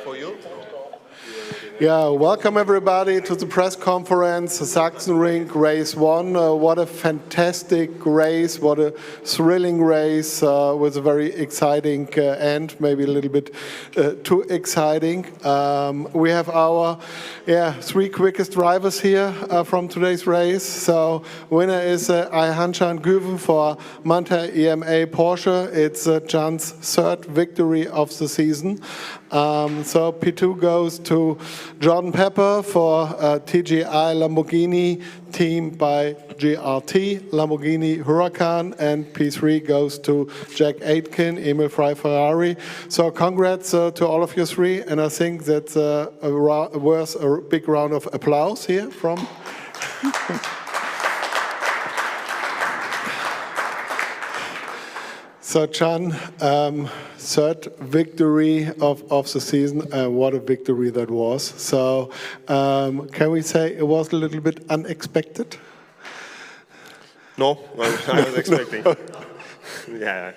for you. Yeah, welcome everybody to the press conference, Sachsenring Race 1. What a fantastic race, what a thrilling race with a very exciting end, maybe a little bit too exciting. We have our three quickest drivers here from today's race. So winner is Ayhanchan Güven for Manta EMA Porsche. It's Jan's third victory of the season. So P2 goes to Jordan Pepper for TGI Lamborghini, team by GRT, Lamborghini Huracan, and P3 goes to Jack Aitken, Emil Frey Ferrari. So congrats to all of you three, and I think that's worth a big round of applause here from. So, Can, third victory of the season. What a victory that was. So, can we say it was a little bit unexpected? No, I was expecting. Yeah.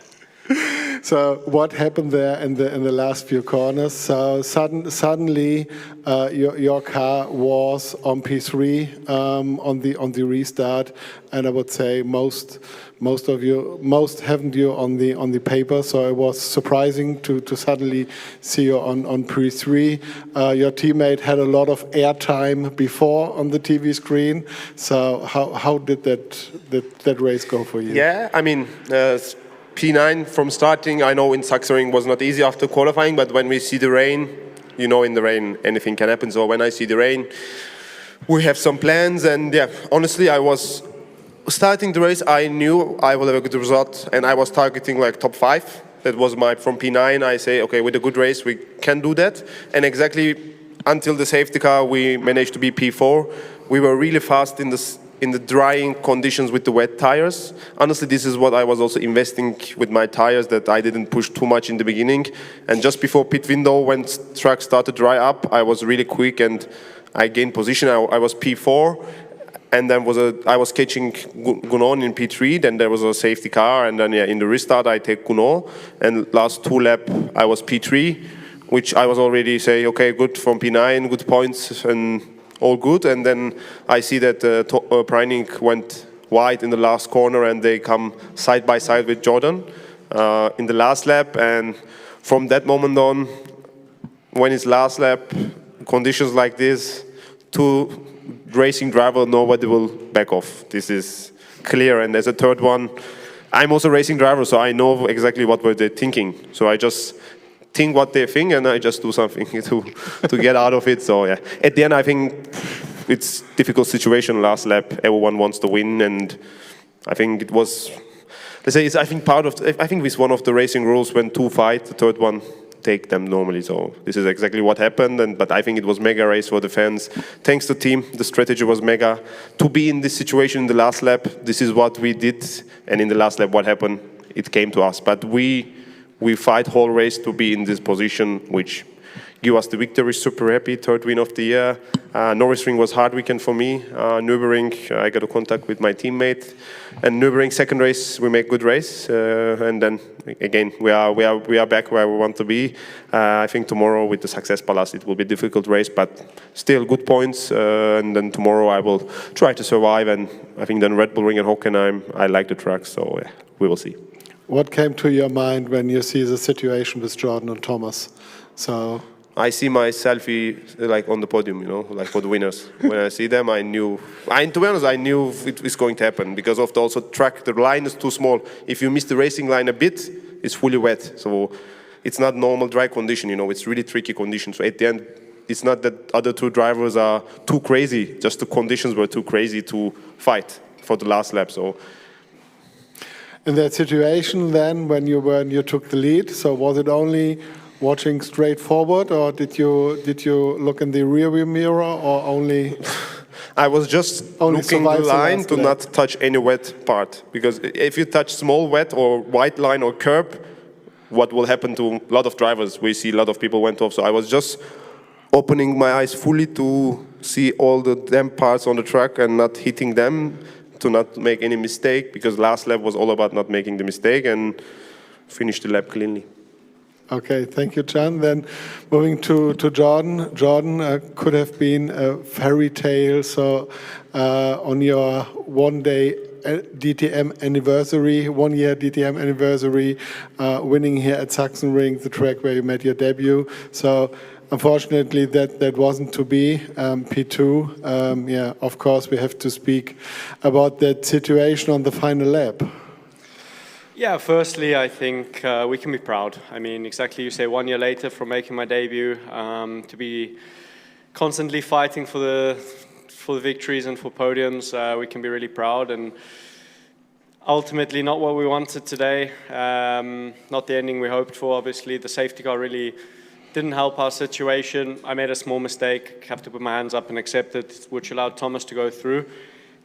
So what happened there in the last few corners? So suddenly your car was on P3 on the restart, and I would say most haven't you on the paper. So it was surprising to suddenly see you on P3. Your teammate had a lot of airtime before on the TV screen. So how did that race go for you? Yeah, I mean. P9 from starting, I know in Sachsenring was not easy after qualifying, but when we see the rain, you know in the rain anything can happen. So when I see the rain, we have some plans, and yeah, honestly, I was starting the race, I knew I will have a good result, and I was targeting like top 5. That was from P9, I say, okay, with a good race, we can do that. And exactly until the safety car, we managed to be P4. We were really fast in the drying conditions with the wet tires. Honestly, this is what I was also investing with my tires, that I didn't push too much in the beginning. And just before pit window, when track started to dry up, I was really quick and I gained position. I was P4, and then I was catching Gunon in P3. Then there was a safety car, and then in the restart I take Gunon. And last 2 laps I was P3, which I was already say, okay, good from P9, good points and all good. And then I see that Preining went wide in the last corner, and they come side by side with Jordan in the last lap. And from that moment on, when it's last lap, conditions like this, 2 racing driver, nobody will back off. This is clear. And as a third one, I'm also a racing driver, so I know exactly what were they thinking. So I just think what they think, and I just do something to get out of it. So yeah, at the end, I think it's difficult situation. Last lap, everyone wants to win, and I think it was. Let's say it's. I think I think it's one of the racing rules when 2 fight, the third one take them normally. So this is exactly what happened. But I think it was mega race for the fans. Thanks to the team, the strategy was mega. To be in this situation in the last lap, this is what we did, and in the last lap, what happened? It came to us, but we fight whole race to be in this position, which give us the victory. Super happy, 3rd win of the year. Norrisring was hard weekend for me. Nürburgring, I got a contact with my teammate. And Nürburgring, 2nd race, we make good race. And then again, we are back where we want to be. I think tomorrow with the Success Palace, it will be a difficult race, but still good points. And then tomorrow I will try to survive. And I think then Red Bull Ring and Hockenheim, I like the track, so yeah, we will see. What came to your mind when you see the situation with Jordan and Thomas? So I see my selfie like on the podium, you know, like for the winners. When I see them, to be honest, I knew it was going to happen because of the also track. The line is too small. If you miss the racing line a bit, it's fully wet. So it's not normal dry condition, you know. It's really tricky condition. So at the end, it's not that other 2 drivers are too crazy. Just the conditions were too crazy to fight for the last lap. So. In that situation then, when you took the lead, so was it only watching straight forward, or did you look in the rearview mirror, or only? I was just looking the line to not touch any wet part, because if you touch small wet or white line or curb, what will happen to a lot of drivers? We see a lot of people went off. So I was just opening my eyes fully to see all the damn parts on the track and not hitting them, to not make any mistake, because last lap was all about not making the mistake, and finish the lap cleanly. Okay, thank you, John. Then moving to Jordan. Jordan could have been a fairy tale. So on your one-day DTM anniversary, 1 year DTM anniversary, winning here at Sachsenring, the track where you made your debut. So unfortunately, that wasn't to be. P2. Yeah, of course, we have to speak about that situation on the final lap. Yeah, firstly, I think we can be proud. I mean, exactly you say, 1 year later from making my debut, to be constantly fighting for the victories and for podiums, we can be really proud. And ultimately, not what we wanted today, not the ending we hoped for. Obviously, the safety car really didn't help our situation. I made a small mistake, have to put my hands up and accept it, which allowed Thomas to go through.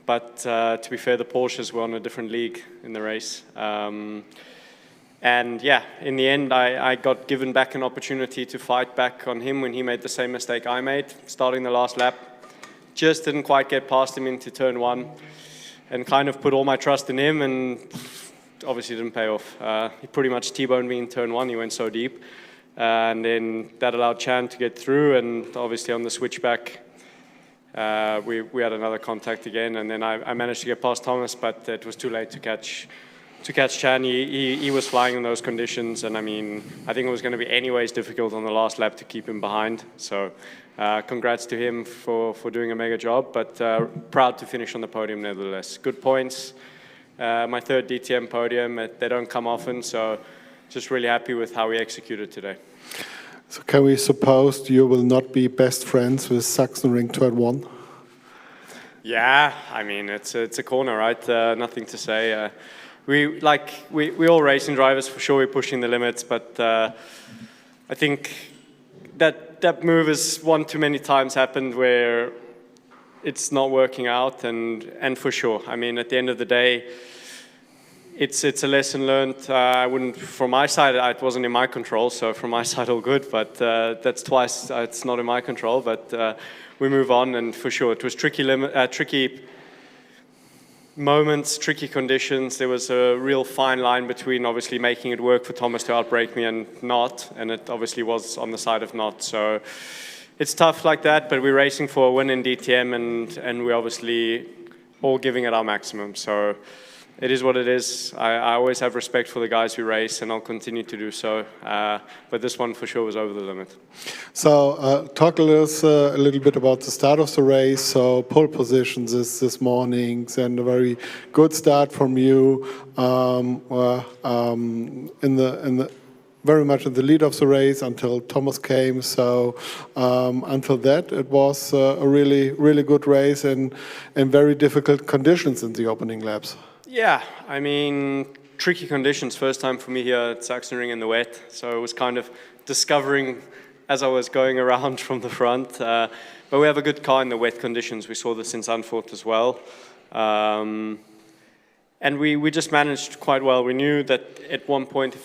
But to be fair, the Porsches were on a different league in the race. And yeah, in the end, I got given back an opportunity to fight back on him when he made the same mistake I made, starting the last lap. Just didn't quite get past him into turn 1 and kind of put all my trust in him, and obviously didn't pay off. He pretty much T-boned me in turn 1, he went so deep. And then that allowed Chan to get through, and obviously on the switchback, we had another contact again, and then I managed to get past Thomas, but it was too late to catch Chan. He was flying in those conditions, and I mean, I think it was going to be anyways difficult on the last lap to keep him behind. So congrats to him for doing a mega job, but proud to finish on the podium nevertheless. Good points. My third DTM podium, they don't come often, so just really happy with how we executed today. So can we suppose you will not be best friends with Sachsenring Turn 1? Yeah, I mean, it's a corner, right? Nothing to say. We all racing drivers, for sure, we're pushing the limits, but I think that move is one too many times happened where it's not working out, and for sure, I mean, at the end of the day, it's a lesson learned. I wouldn't, from my side, it wasn't in my control, so from my side, all good, but that's twice, it's not in my control, but we move on, and for sure, it was tricky moments, tricky conditions. There was a real fine line between obviously making it work for Thomas to outbrake me and not, and it obviously was on the side of not, so it's tough like that, but we're racing for a win in DTM, and we're obviously all giving it our maximum, so it is what it is. I always have respect for the guys we race, and I'll continue to do so. But this one for sure was over the limit. So talk a little bit about the start of the race. So pole positions this morning, and a very good start from you. Very much in the lead of the race until Thomas came. So until that, it was a really good race and very difficult conditions in the opening laps. Yeah, I mean, tricky conditions. First time for me here at Sachsenring in the wet, so it was kind of discovering as I was going around from the front. But we have a good car in the wet conditions. We saw this in Zandvoort as well. And we just managed quite well. We knew that at one point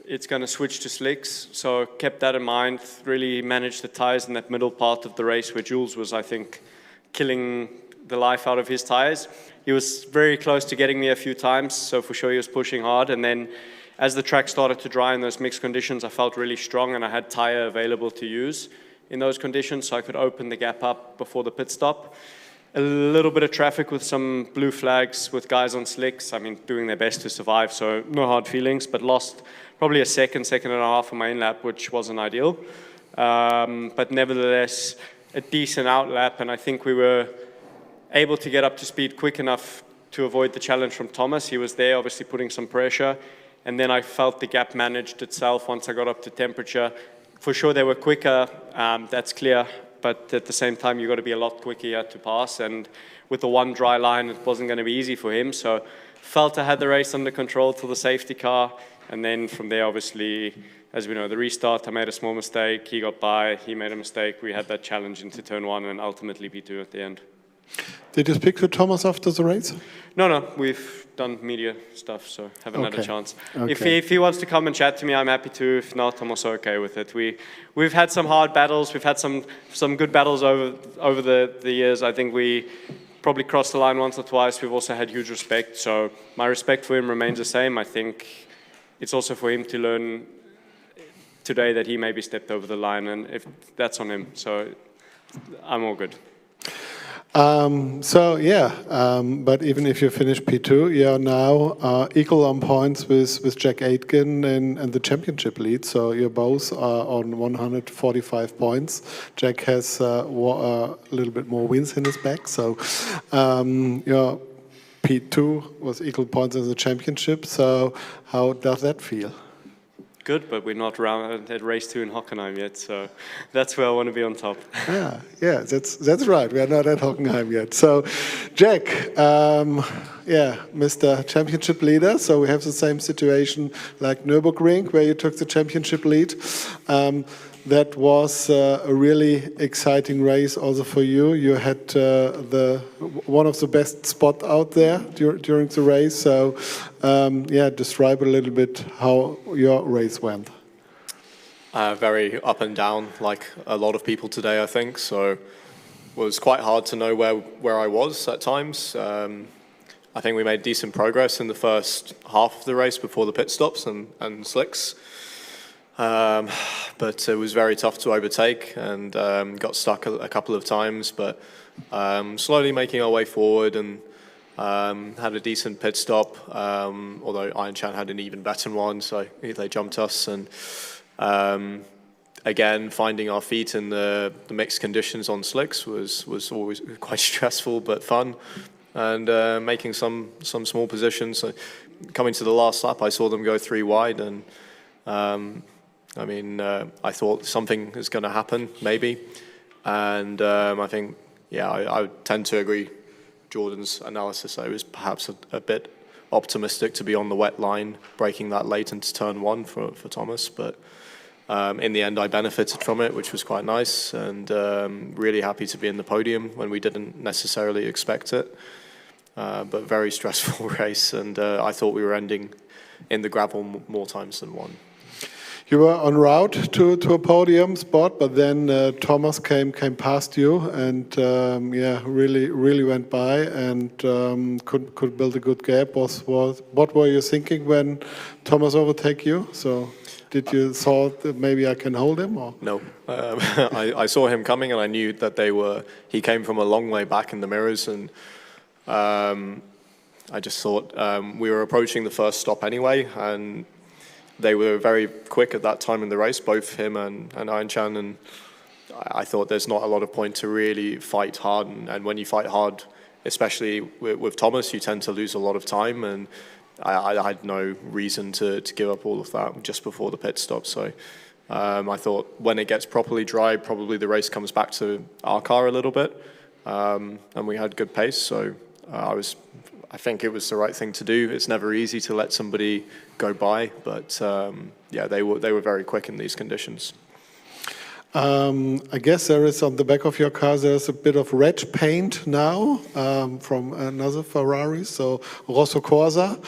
it's going to switch to slicks, so kept that in mind, really managed the tires in that middle part of the race where Jules was, I think, killing the life out of his tires. He was very close to getting me a few times, so for sure he was pushing hard. And then as the track started to dry in those mixed conditions, I felt really strong, and I had tire available to use in those conditions, so I could open the gap up before the pit stop. A little bit of traffic with some blue flags with guys on slicks. I mean, doing their best to survive, so no hard feelings, but lost probably a second and a half on my in-lap, which wasn't ideal. But nevertheless, a decent out-lap, and I think we were able to get up to speed quick enough to avoid the challenge from Thomas. He was there, obviously putting some pressure, and then I felt the gap managed itself once I got up to temperature. For sure they were quicker, that's clear, but at the same time you've got to be a lot quicker here to pass, and with the one dry line it wasn't going to be easy for him, so felt I had the race under control till the safety car, and then from there obviously, as we know, the restart, I made a small mistake, he got by, he made a mistake, we had that challenge into turn 1 and ultimately P2 at the end. Did you speak to Thomas after the race? No, we've done media stuff, so haven't had a chance. Okay. If he wants to come and chat to me, I'm happy to. If not, I'm also okay with it. We've had some hard battles. We've had some good battles over the years. I think we probably crossed the line once or twice. We've also had huge respect. So my respect for him remains the same. I think it's also for him to learn today that he maybe stepped over the line, and if that's on him, so I'm all good. But even if you finish P2, you're now equal on points with Jack Aitken in the championship lead. So you're both on 145 points. Jack has a little bit more wins in his back. So your P2 was equal points in the championship. So how does that feel? Good, but we're not at race 2 in Hockenheim yet, so that's where I want to be on top. Yeah, that's right. We are not at Hockenheim yet. So, Jack, Mr. Championship leader. So we have the same situation like Nürburgring, where you took the championship lead. That was a really exciting race also for you. You had one of the best spot out there during the race. So, describe a little bit how your race went. Very up and down, like a lot of people today, I think. So, it was quite hard to know where I was at times. I think we made decent progress in the first half of the race before the pit stops and slicks. But it was very tough to overtake and got stuck a couple of times, but slowly making our way forward and had a decent pit stop, although Iron Chan had an even better one, so they jumped us. And again, finding our feet in the mixed conditions on slicks was always quite stressful but fun, and making some small positions. So coming to the last lap, I saw them go 3 wide, and I thought something is going to happen, maybe. And I think, I would tend to agree Jordan's analysis. I was perhaps a bit optimistic to be on the wet line, breaking that late into turn 1 for Thomas. But in the end, I benefited from it, which was quite nice. And really happy to be in the podium when we didn't necessarily expect it. But very stressful race. And I thought we were ending in the gravel more times than one. You were en route to a podium spot, but then Thomas came past you and really went by and could build a good gap. What were you thinking when Thomas overtake you? So did you thought that maybe I can hold him? Or? No, I saw him coming and I knew that he came from a long way back in the mirrors, and I just thought we were approaching the first stop anyway, and they were very quick at that time in the race, both him and Iron Chan, and I thought there's not a lot of point to really fight hard, and when you fight hard, especially with Thomas, you tend to lose a lot of time, and I had no reason to give up all of that just before the pit stop. So I thought when it gets properly dry, probably the race comes back to our car a little bit, and we had good pace, so I think it was the right thing to do. It's never easy to let somebody go by, but they were very quick in these conditions. I guess there is on the back of your car, there's a bit of red paint now from another Ferrari, so Rosso Corsa.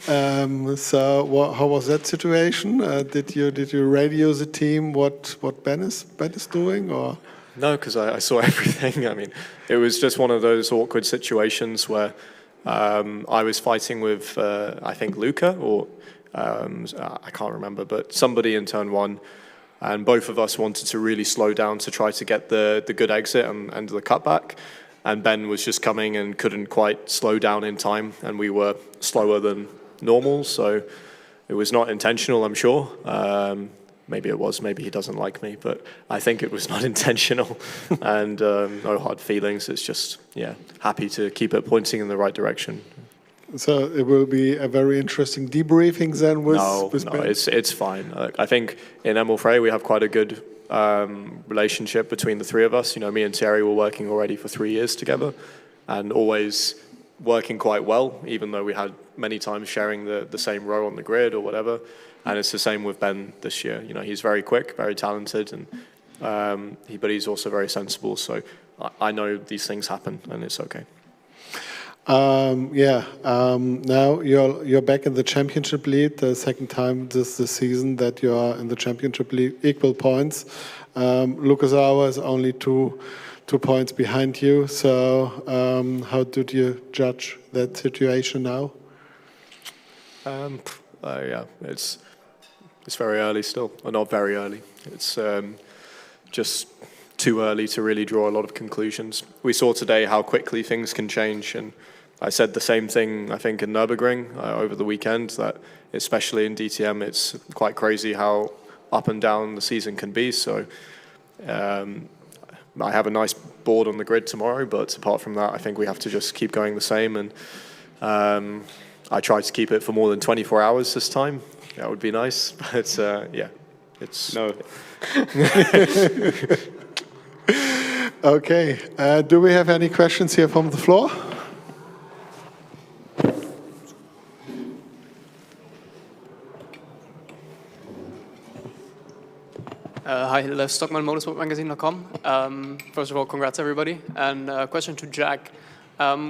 How was that situation? Did you radio the team what Ben is doing, or? No, because I saw everything. I mean, it was just one of those awkward situations where I was fighting with, I think, Luca, or I can't remember, but somebody in turn 1, and both of us wanted to really slow down to try to get the good exit and the cutback, and Ben was just coming and couldn't quite slow down in time, and we were slower than normal, so it was not intentional, I'm sure. Maybe it was, maybe he doesn't like me, but I think it was not intentional, and no hard feelings. It's just, happy to keep it pointing in the right direction. So it will be a very interesting debriefing then with No, it's fine. I think in Emil Frey we have quite a good relationship between the three of us. You know, me and Thierry were working already for 3 years together, and always working quite well, even though we had many times sharing the same row on the grid or whatever. And it's the same with Ben this year. You know, he's very quick, very talented, and but he's also very sensible. So I know these things happen, and it's okay. Now you're back in the championship lead, the second time this season that you are in the championship lead, equal points. Lucas Auer is only two points behind you. So how did you judge that situation now? It's very early still, or not very early. It's just too early to really draw a lot of conclusions. We saw today how quickly things can change, and I said the same thing, I think, in Nürburgring over the weekend, that especially in DTM, it's quite crazy how up and down the season can be. So I have a nice board on the grid tomorrow, but apart from that, I think we have to just keep going the same. And I tried to keep it for more than 24 hours this time. That would be nice, but yeah, it's... No. Okay, do we have any questions here from the floor? Hi, Lev Stockman, motorsportmagazine.com. First of all, congrats everybody. And a question to Jack.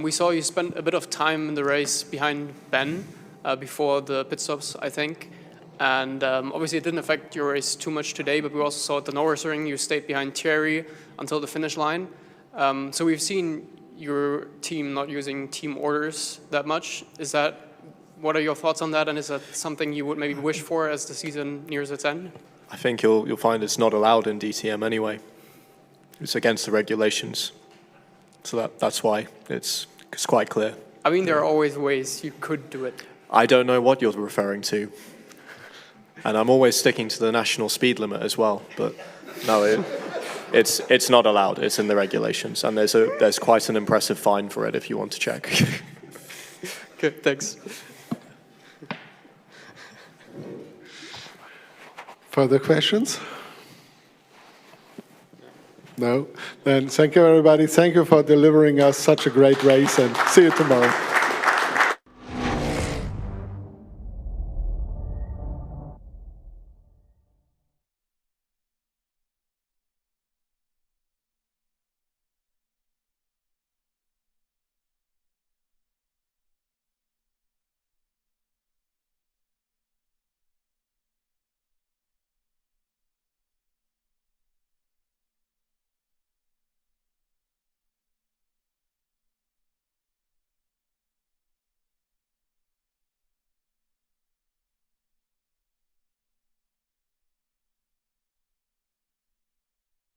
We saw you spent a bit of time in the race behind Ben before the pit stops, I think. And obviously it didn't affect your race too much today, but we also saw at the Nürburgring you stayed behind Thierry until the finish line. So we've seen your team not using team orders that much. What are your thoughts on that? And is that something you would maybe wish for as the season nears its end? I think you'll find it's not allowed in DTM anyway. It's against the regulations. So that's why it's quite clear. I mean, there are always ways you could do it. I don't know what you're referring to. And I'm always sticking to the national speed limit as well. But no, it's not allowed. It's in the regulations. And there's quite an impressive fine for it if you want to check. Okay, thanks. Further questions? No? Then thank you, everybody. Thank you for delivering us such a great race, and see you tomorrow.